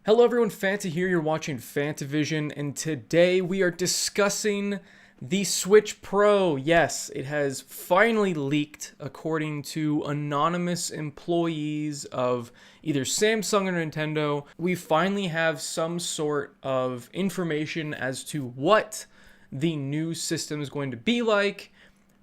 Hello everyone, Fanta here, you're watching FANTAVISION, and today we are discussing the Switch Pro. Yes, it has finally leaked according to anonymous employees of either Samsung or Nintendo. We finally have some sort of information as to what the new system is going to be like,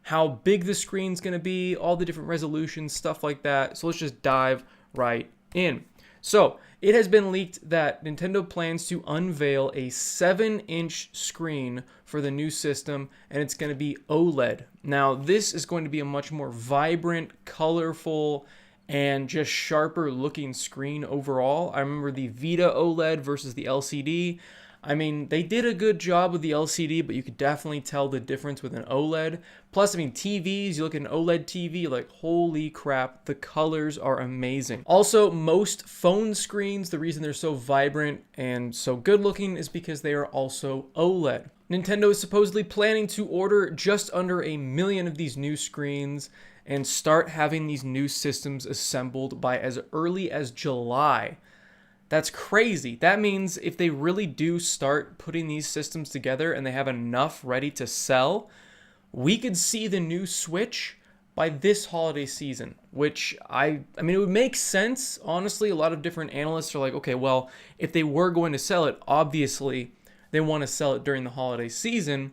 how big the screen's going to be, all the different resolutions, stuff like that. So let's just dive right in. So, it has been leaked that Nintendo plans to unveil a 7-inch screen for the new system, and it's going to be OLED. Now, this is going to be a much more vibrant, colorful, and just sharper looking screen overall. I remember the Vita OLED versus the LCD. I mean, they did a good job with the LCD, but you could definitely tell the difference with an OLED. Plus, I mean, TVs, you look at an OLED TV, like, holy crap, the colors are amazing. Also, most phone screens, the reason they're so vibrant and so good looking is because they are also OLED. Nintendo is supposedly planning to order just under 1 million of these new screens and start having these new systems assembled by as early as July. That's crazy. That means if they really do start putting these systems together and they have enough ready to sell, we could see the new Switch by this holiday season, which I mean, it would make sense. Honestly, a lot of different analysts are like, okay, well, if they were going to sell it, obviously they want to sell it during the holiday season.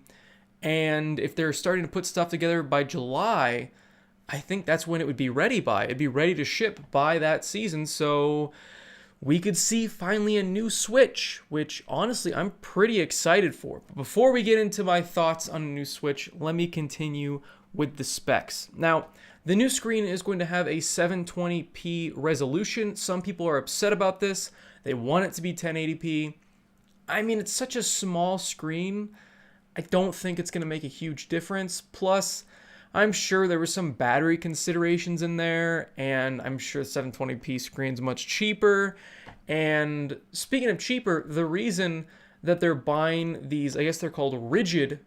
And if they're starting to put stuff together by July, I think that's when it would be ready by. It'd be ready to ship by that season. So we could see finally a new Switch, which honestly I'm pretty excited for. But before we get into my thoughts on a new Switch, let me continue with the specs. Now, the new screen is going to have a 720p resolution. Some people are upset about this. They want it to be 1080p. I mean, it's such a small screen. I don't think it's going to make a huge difference. Plus, I'm sure there were some battery considerations in there, and I'm sure 720p screen's much cheaper. And speaking of cheaper, the reason that they're buying these, I guess they're called rigid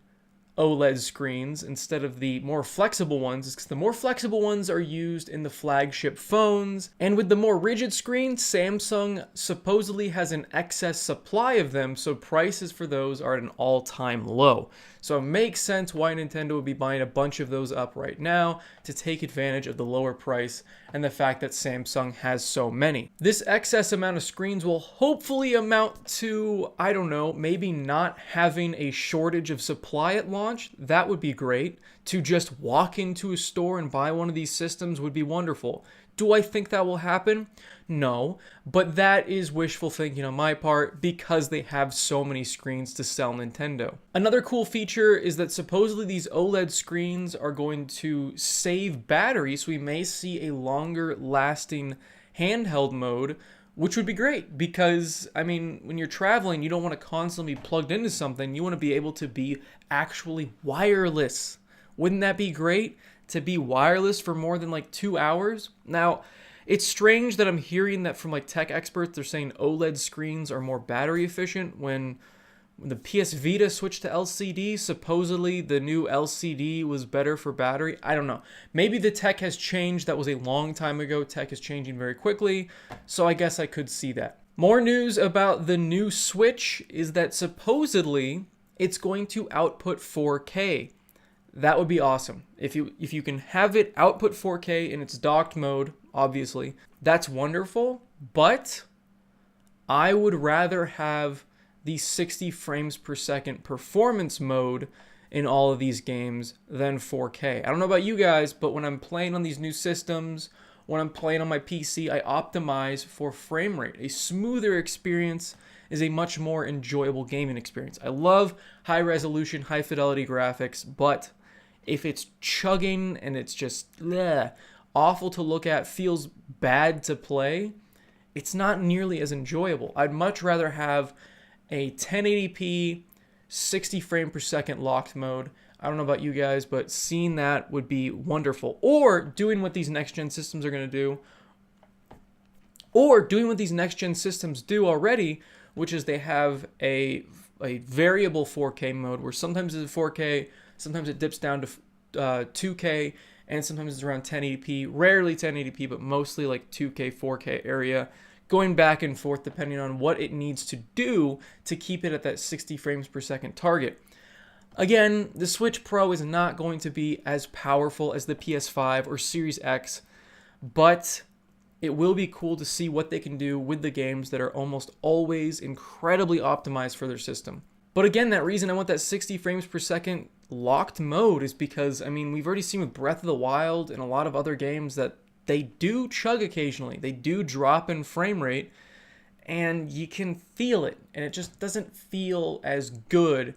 OLED screens instead of the more flexible ones is because the more flexible ones are used in the flagship phones, and with the more rigid screens, Samsung supposedly has an excess supply of them, so prices for those are at an all-time low. So it makes sense why Nintendo would be buying a bunch of those up right now to take advantage of the lower price and the fact that Samsung has so many. This excess amount of screens will hopefully amount to, I don't know, maybe not having a shortage of supply at launch. That would be great. To just walk into a store and buy one of these systems would be wonderful. Do I think that will happen? No, but that is wishful thinking on my part because they have so many screens to sell Nintendo. Another cool feature is that supposedly these OLED screens are going to save battery, so we may see a longer lasting handheld mode, which would be great because, I mean, when you're traveling, you don't want to constantly be plugged into something. You want to be able to be actually wireless. Wouldn't that be great? To be wireless for more than like 2 hours? Now, it's strange that I'm hearing that from like tech experts, they're saying OLED screens are more battery efficient when the PS Vita switched to LCD, supposedly the new LCD was better for battery. I don't know. Maybe the tech has changed. That was a long time ago. Tech is changing very quickly, so I guess I could see that. More news about the new Switch is that supposedly it's going to output 4K. That would be awesome. If you can have it output 4K in its docked mode, obviously, that's wonderful, but I would rather have the 60 frames per second performance mode in all of these games than 4K. I don't know about you guys, but when I'm playing on these new systems, when I'm playing on my PC, I optimize for frame rate. A smoother experience is a much more enjoyable gaming experience. I love high resolution, high fidelity graphics, but if it's chugging and it's just awful to look at, feels bad to play, it's not nearly as enjoyable. I'd much rather have a 1080p 60 frame per second locked mode. I don't know about you guys, but seeing that would be wonderful. Or doing what these next gen systems are going to do, or doing what these next gen systems do already, which is they have a variable 4K mode where sometimes it's 4K, sometimes it dips down to 2K, and sometimes it's around 1080p, rarely 1080p, but mostly like 2K, 4K area, going back and forth depending on what it needs to do to keep it at that 60 frames per second target. Again, the Switch Pro is not going to be as powerful as the PS5 or Series X, but it will be cool to see what they can do with the games that are almost always incredibly optimized for their system. But again, that reason I want that 60 frames per second locked mode is because, I mean, we've already seen with Breath of the Wild and a lot of other games that they do chug occasionally. They do drop in frame rate, and you can feel it, and it just doesn't feel as good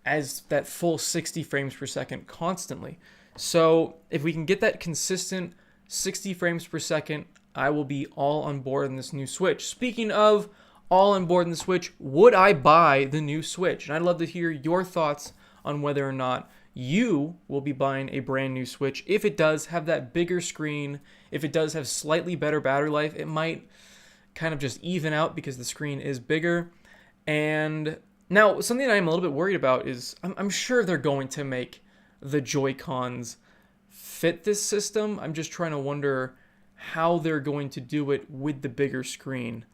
as that full 60 frames per second constantly. So if we can get that consistent 60 frames per second, I will be all on board on this new Switch. Speaking of all on board in the Switch, would I buy the new Switch? And I'd love to hear your thoughts on whether or not you will be buying a brand new Switch. If it does have that bigger screen, if it does have slightly better battery life, it might kind of just even out because the screen is bigger. And now, something I'm a little bit worried about is I'm sure they're going to make the Joy-Cons fit this system. I'm just trying to wonder how they're going to do it with the bigger screen.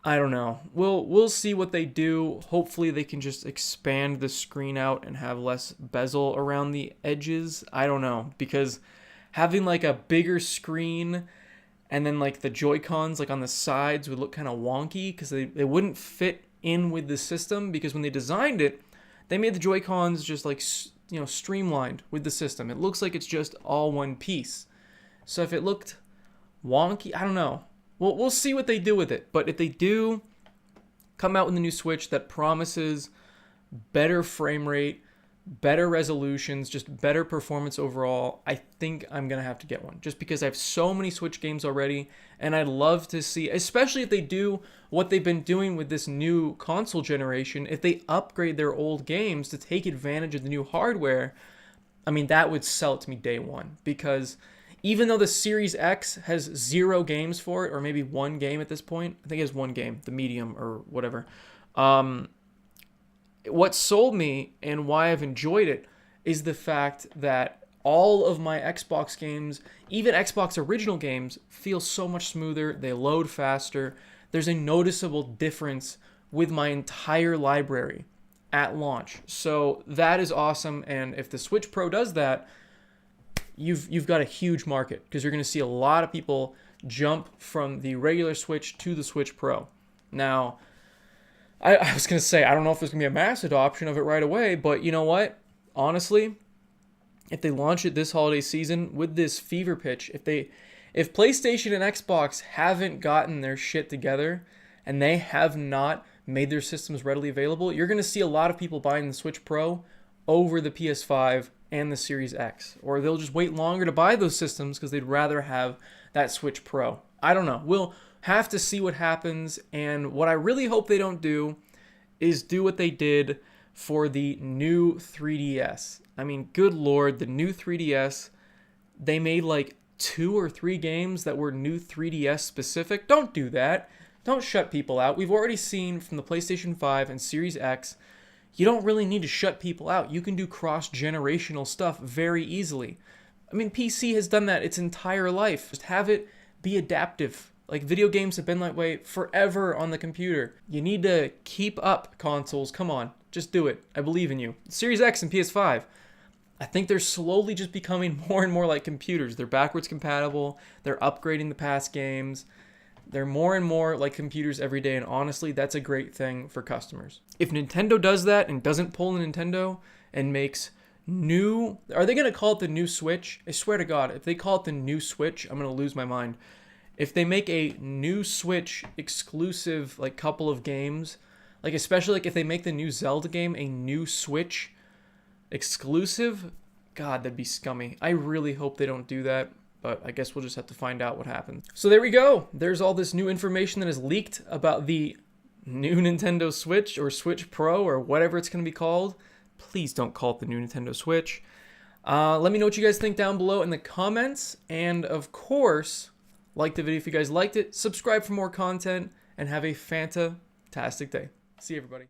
I don't know. We'll see what they do. Hopefully they can just expand the screen out and have less bezel around the edges. I don't know, because having like a bigger screen and then like the Joy-Cons like on the sides would look kind of wonky because they wouldn't fit in with the system, because when they designed it, they made the Joy-Cons just like, you know, streamlined with the system. It looks like it's just all one piece. So if it looked wonky, I don't know. We'll see what they do with it. But if they do come out with a new Switch that promises better frame rate, better resolutions, just better performance overall, I think I'm going to have to get one. Just because I have so many Switch games already, and I'd love to see, especially if they do what they've been doing with this new console generation, if they upgrade their old games to take advantage of the new hardware, I mean, that would sell it to me day one. Because even though the Series X has 0 games for it, or maybe 1 game at this point, I think it has 1 game, the medium or whatever, what sold me and why I've enjoyed it is the fact that all of my Xbox games, even Xbox original games, feel so much smoother. They load faster. There's a noticeable difference with my entire library at launch. So that is awesome. And if the Switch Pro does that, you've got a huge market, because you're going to see a lot of people jump from the regular Switch to the Switch Pro. Now, I was going to say, I don't know if there's going to be a mass adoption of it right away, but you know what? Honestly, if they launch it this holiday season with this fever pitch, if PlayStation and Xbox haven't gotten their shit together and they have not made their systems readily available, you're going to see a lot of people buying the Switch Pro over the PS5 and the Series X. Or they'll just wait longer to buy those systems because they'd rather have that Switch Pro. I don't know. We'll have to see what happens, and what I really hope they don't do is do what they did for the new 3DS. I mean, good lord, the new 3DS, they made like 2 or 3 games that were new 3DS specific. Don't do that. Don't shut people out. We've already seen from the PlayStation 5 and Series X, you don't really need to shut people out. You can do cross-generational stuff very easily. I mean, PC has done that its entire life. Just have it be adaptive. Like, video games have been that way forever on the computer. You need to keep up, consoles. Come on, just do it. I believe in you. Series X and PS5, I think they're slowly just becoming more and more like computers. They're backwards compatible. They're upgrading the past games. They're more and more like computers every day, and honestly, that's a great thing for customers. If Nintendo does that and doesn't pull a Nintendo and makes new... Are they going to call it the new Switch? I swear to God, if they call it the new Switch, I'm going to lose my mind. If they make a new Switch exclusive, like, couple of games, like, especially like if they make the new Zelda game a new Switch exclusive, God, that'd be scummy. I really hope they don't do that, but I guess we'll just have to find out what happens. So there we go. There's all this new information that is leaked about the new Nintendo Switch, or Switch Pro, or whatever it's going to be called. Please don't call it the new Nintendo Switch. Let me know what you guys think down below in the comments, and of course, like the video if you guys liked it, subscribe for more content, and have a fantastic day. See you, everybody.